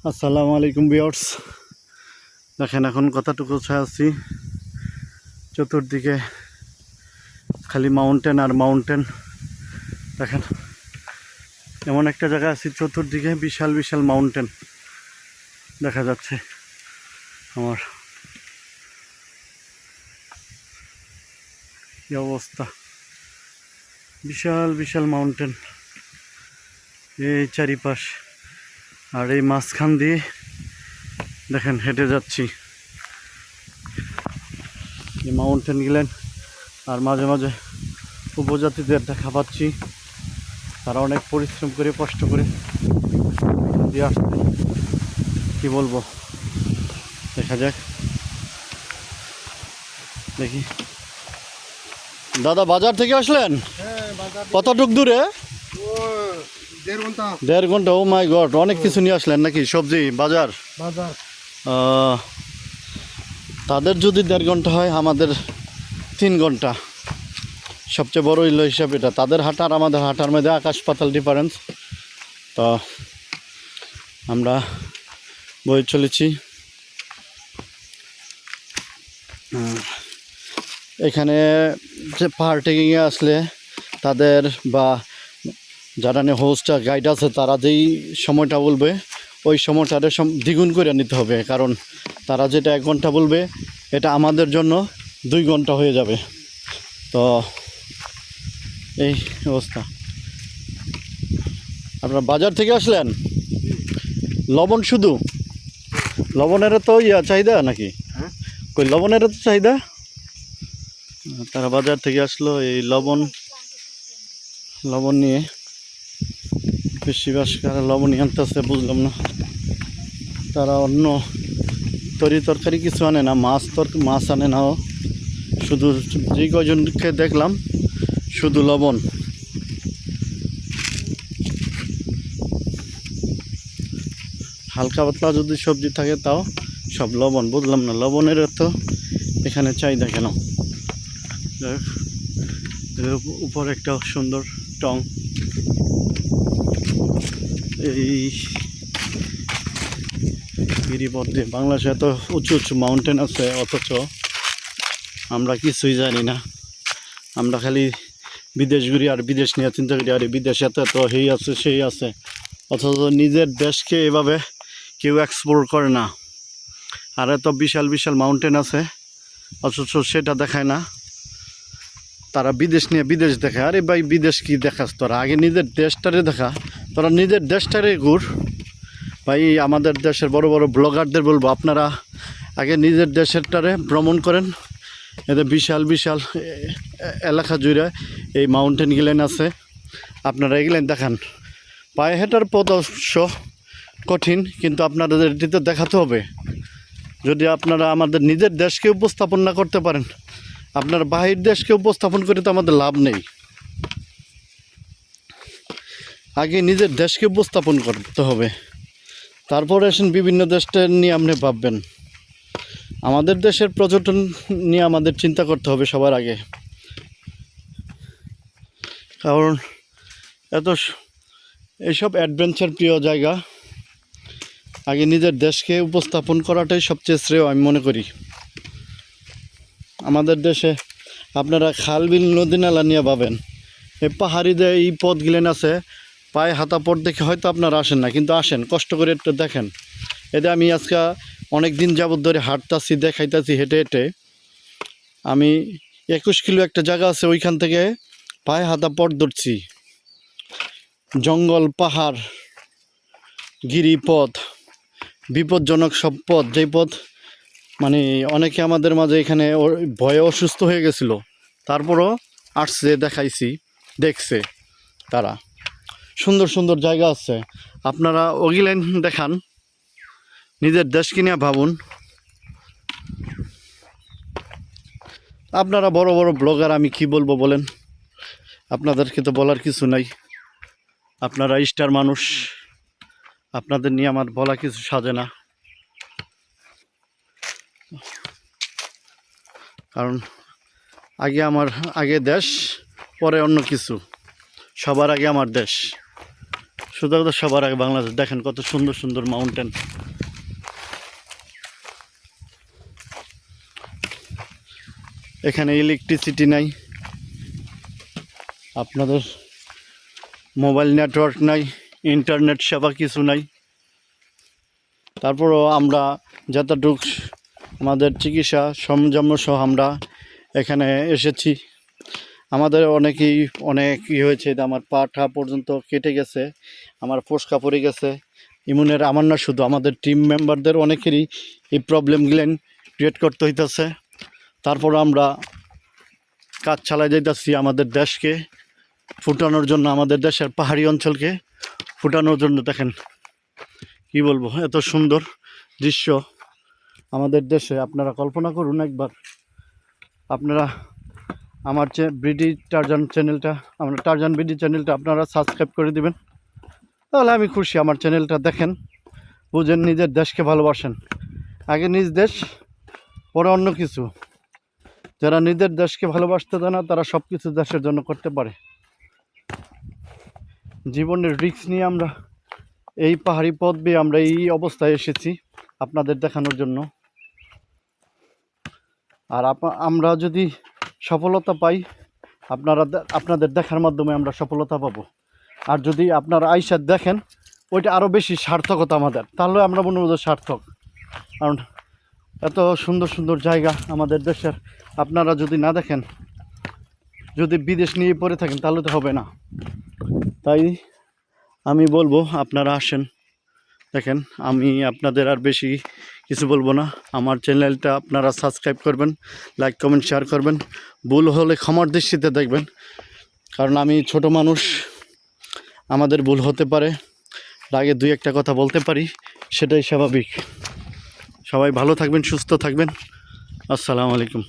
আসসালামু আলাইকুম ভিউয়ার্স। দেখেন এখন কতটুকু ছায়া আছি, চতুর্দিকে খালি মাউন্টেন আর মাউন্টেন। দেখেন এমন একটা জায়গা আছি, চতুর্দিকে বিশাল বিশাল মাউন্টেন দেখা যাচ্ছে। আমার কি অবস্থা, বিশাল বিশাল মাউন্টেন এই চারিপাশ। আর এই মাঝখান দিয়ে দেখেন হেঁটে যাচ্ছি এই মাউন্টেন গেলেন। আর মাঝে মাঝে উপজাতিদের দেখা পাচ্ছি, তারা অনেক পরিশ্রম করে কষ্ট করে দিয়ে আসছে। কি বলবো, দেখা যাক। দেখি দাদা, বাজার থেকে আসলেন? কতটুক দূরে? 1.5 ঘন্টা। ও মাই গড, অনেক কিছু নিয়ে আসলেন নাকি? সবজি বাজার? তাদের যদি 1.5 ঘন্টা হয়, আমাদের 3 ঘন্টা। সবচেয়ে বড় হইল হিসাব এটা। তাদের হাঁটা আর আমাদের হাঁটার মধ্যে আকাশ পাতাল ডিফারেন্স। তো আমরা বই চলেছি। এখানে যে পাহাড় ট্রেকিংয়ে আসলে তাদের বা যারা হোস্ট গাইড আছে, তারা যেই সময়টা বলবে ওই সময়টারে দ্বিগুণ করে নিতে হবে। কারণ তারা যেটা 1 ঘন্টা বলবে, এটা আমাদের জন্য 2 ঘন্টা হয়ে যাবে। তো এই অবস্থা। আপনারা বাজার থেকে আসলেন? লবণ শুধু? লবণের তো চাহিদা নাকি? কই লবণের তো চাহিদা? তারা বাজার থেকে আসলো এই লবণ নিয়ে। বেশি কারা লবণই আনতেছে বুঝলাম না। তারা অন্য তরকারি কিছু আনে না, মাছ আনে না। শুধু যে কয়জনকে দেখলাম শুধু লবণ। হালকা পাতলা যদি সবজি থাকে তাও সব লবণ। বুঝলাম না লবণের তো এখানে চাহিদা কেন। এর উপর একটা সুন্দর টং। এই গিরিপথ দিয়ে বাংলাদেশে এত উঁচু উঁচু মাউন্টেন আছে, অথচ আমরা কিছুই জানি না। আমরা খালি বিদেশ ঘুরি আর বিদেশ নিয়ে চিন্তা করি, আর বিদেশে এত এত এই আছে সেই আছে, অথচ নিজের দেশকে এভাবে কেউ এক্সপ্লোর করে না। আর এত বিশাল বিশাল মাউন্টেন আছে, অথচ সেটা দেখায় না। তারা বিদেশ নিয়ে বিদেশ দেখায়। আরে ভাই, বিদেশ কি দেখাস তোরা? আগে নিজের দেশটারে দেখা। তোরা নিজের দেশটারে ঘুর ভাই। আমাদের দেশের বড় বড় ব্লগারদের বলবো, আপনারা আগে নিজের দেশেরটারে ভ্রমণ করেন। এতে বিশাল বিশাল এলাকা জুড়ে এই মাউন্টেন গিলেন আছে, আপনারা এগুলেন দেখান। পায়ে হেঁটার পথ অবশ্য কঠিন, কিন্তু আপনাদের এটিতে দেখাতে হবে। যদি আপনারা আমাদের নিজের দেশকে উপস্থাপন না করতে পারেন, আপনার বাহির দেশকে উপস্থাপন করে তো আমাদের লাভ নেই। আগে নিজের দেশকে উপস্থাপন করতে হবে, তারপরে আসেন বিভিন্ন দেশটা নিয়ে আপনি ভাববেন। আমাদের দেশের পর্যটন নিয়ে আমাদের চিন্তা করতে হবে সবার আগে। কারণ এইসব অ্যাডভেঞ্চার প্রিয় জায়গা, আগে নিজের দেশকে উপস্থাপন করাটাই সবচেয়ে শ্রেয় আমি মনে করি। আমাদের দেশে আপনারা খাল বিল নদী নালা নিয়ে পাবেন, এই পাহাড়ি যে এই পথগুলেন আছে, পায়ে হাতা পথ দেখে হয়তো আপনারা আসেন না, কিন্তু আসেন, কষ্ট করে একটু দেখেন। এতে আমি আজকে অনেক দিন যাবত ধরে হাঁটতাছি, দেখাইতাছি হেঁটে হেঁটে। আমি 21 কিলো একটা জায়গা আছে, ওইখান থেকে পায়ে হাতা পথ ধরছি। জঙ্গল, পাহাড়, গিরিপথ, বিপজ্জনক সব পথ। যেই পথ মানে অনেকে আমাদের মাঝে এখানে ভয়ে অসুস্থ হয়ে গেছিলো, তারপরও আসছে, দেখাইছি, দেখছে। তারা সুন্দর সুন্দর জায়গা আছে, আপনারা ওগুলেন দেখান, নিজের দেশকে নিয়ে ভাবুন। আপনারা বড় বড় ব্লগার, আমি কি বলবো বলেন? আপনাদেরকে তো বলার কিছু নাই, আপনারা স্টার মানুষ, আপনাদের নিয়ে আমার বলা কিছু সাজে না। কারণ আগে দেশ, পরে অন্য কিছু, সবার আগে আমার দেশ। সোজা কথা সবার আগে বাংলাদেশ। দেখেন কত সুন্দর সুন্দর মাউন্টেন। এখানে ইলেকট্রিসিটি নাই, আপনাদের মোবাইল নেটওয়ার্ক নাই, ইন্টারনেট সেবা কিছু নাই। তারপরও আমরা যতটুক আমাদের চিকিৎসা সরঞ্জাম সহ আমরা এখানে এসেছি। আমাদের অনেক হয়েছে, আমার পা পর্যন্ত কেটে গেছে, আমার ফোসকা পড়ে গেছে। ইমুনের আমার না, শুধু আমাদের টিম মেম্বারদের অনেকেরই এই প্রবলেমগুলো ক্রিয়েট করতে হইতেছে। তারপর আমরা কাজ চালাই যাইতেছি আমাদের দেশকে ফুটানোর জন্য, আমাদের দেশের পাহাড়ি অঞ্চলকে ফুটানোর জন্য। দেখেন কি বলবো, এত সুন্দর দৃশ্য আমাদের দেশে। আপনারা কল্পনা করুন একবার। আপনারা আমার বিডি টারজান চ্যানেলটা, আমরা টারজান বিডি চ্যানেলটা আপনারা সাবস্ক্রাইব করে দিবেন, তাহলে আমি খুশি। আমার চ্যানেলটা দেখেন, বুঝেন, নিজের দেশকে ভালোবাসেন। আগে নিজ দেশ, পরে অন্য কিছু। যারা নিজের দেশকে ভালোবাসতে দেয় না, তারা সব কিছু দেশের জন্য করতে পারে। জীবনের রিস্ক নিয়ে আমরা এই পাহাড়ি পথ বেয়ে আমরা এই অবস্থায় এসেছি আপনাদের দেখানোর জন্য। আর আমরা যদি সফলতা পাই, আপনাদের দেখার মাধ্যমে আমরা সফলতা পাবো। আর যদি আপনারা আইসা দেখেন, ওইটা আরও বেশি সার্থকতা আমাদের, তাহলে আমরা মনে করব সার্থক। কারণ এত সুন্দর সুন্দর জায়গা আমাদের দেশের, আপনারা যদি না দেখেন, যদি বিদেশ নিয়ে পড়ে থাকেন, তাহলে তো হবে না। তাই আমি বলবো আপনারা আসেন, দেখেন। আমি আপনাদের আর বেশি কিছু বলবো না। আমার চ্যানেলটা আপনারা সাবস্ক্রাইব করবেন, লাইক কমেন্ট শেয়ার করবেন। ভুল হলে ক্ষমার দৃষ্টিতে দেখবেন, কারণ আমি ছোট মানুষ, আমাদের ভুল হতে পারে, আগে দুই একটা কথা বলতে পারি, সেটাই স্বাভাবিক। সবাই ভালো থাকবেন, সুস্থ থাকবেন। আসসালামু আলাইকুম।